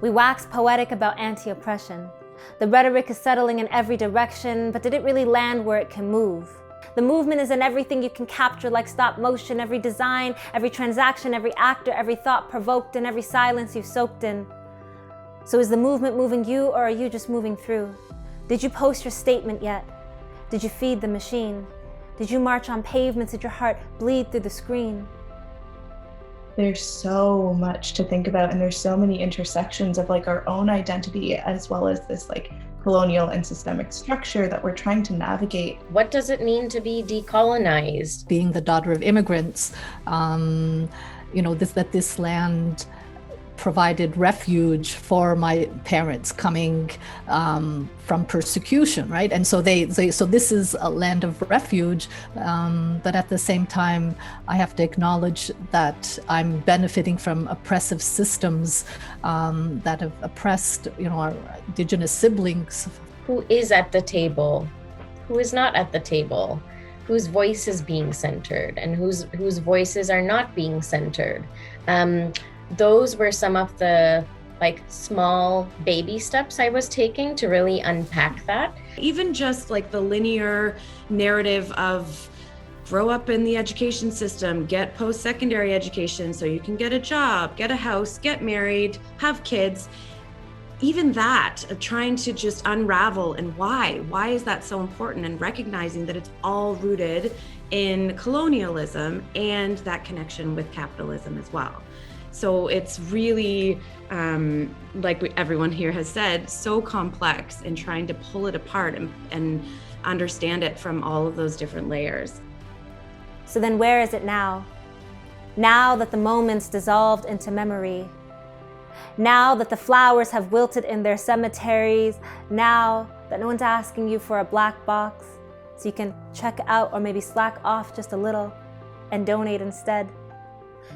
We wax poetic about anti-oppression. The rhetoric is settling in every direction, but did it really land where it can move? The movement is in everything you can capture like stop motion, every design, every transaction, every actor, every thought provoked, and every silence you've soaked in. So is the movement moving you, or are you just moving through? Did you post your statement yet? Did you feed the machine? Did you march on pavements? Did your heart bleed through the screen? There's so much to think about, and there's so many intersections of like our own identity as well as this like colonial and systemic structure that we're trying to navigate. What does it mean to be decolonized? Being the daughter of immigrants, that this land provided refuge for my parents coming from persecution, right? And so so this is a land of refuge, but at the same time, I have to acknowledge that I'm benefiting from oppressive systems that have oppressed, our Indigenous siblings. Who is at the table? Who is not at the table? Whose voice is being centered and whose voices are not being centered? Those were some of the small baby steps I was taking to really unpack that. Even just like the linear narrative of grow up in the education system, get post-secondary education so you can get a job, get a house, get married, have kids. Even that, of trying to just unravel and why is that so important, and recognizing that it's all rooted in colonialism and that connection with capitalism as well. So it's really, everyone here has said, so complex in trying to pull it apart and understand it from all of those different layers. So then where is it now? Now that the moments dissolved into memory. Now that the flowers have wilted in their cemeteries. Now that no one's asking you for a black box so you can check out or maybe slack off just a little and donate instead.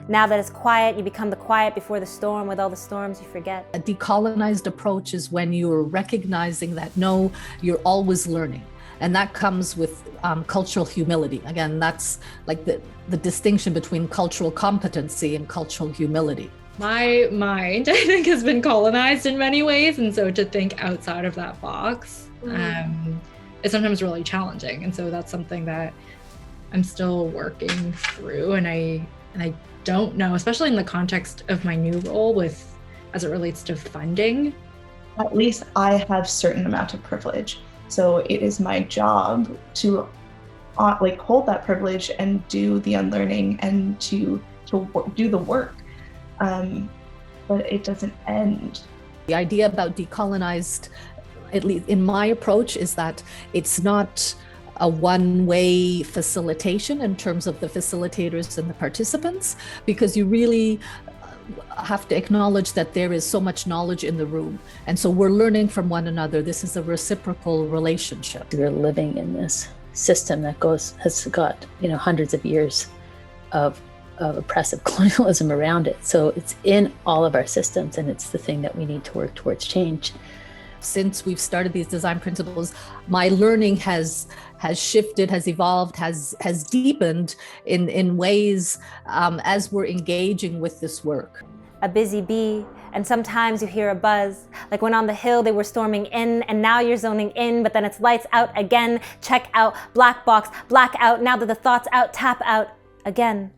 Now that it's quiet, you become the quiet before the storm. With all the storms, you forget. A decolonized approach is when you're recognizing that, no, you're always learning. And that comes with cultural humility. Again, that's like the distinction between cultural competency and cultural humility. My mind, I think, has been colonized in many ways. And so to think outside of that box is sometimes really challenging. And so that's something that I'm still working through. And I don't know, especially in the context of my new role as it relates to funding. At least I have a certain amount of privilege. So it is my job to hold that privilege and do the unlearning and to do the work. But it doesn't end. The idea about decolonized, at least in my approach, is that it's not a one-way facilitation in terms of the facilitators and the participants, because you really have to acknowledge that there is so much knowledge in the room. And so we're learning from one another. This is a reciprocal relationship. We're living in this system that has got, hundreds of years of oppressive colonialism around it. So it's in all of our systems, and it's the thing that we need to work towards change. Since we've started these design principles, my learning has shifted, has evolved, has deepened in ways as we're engaging with this work. A busy bee, and sometimes you hear a buzz, like when on the hill they were storming in, and now you're zoning in, but then it's lights out again, check out, black box, black out, now that the thought's out, tap out again.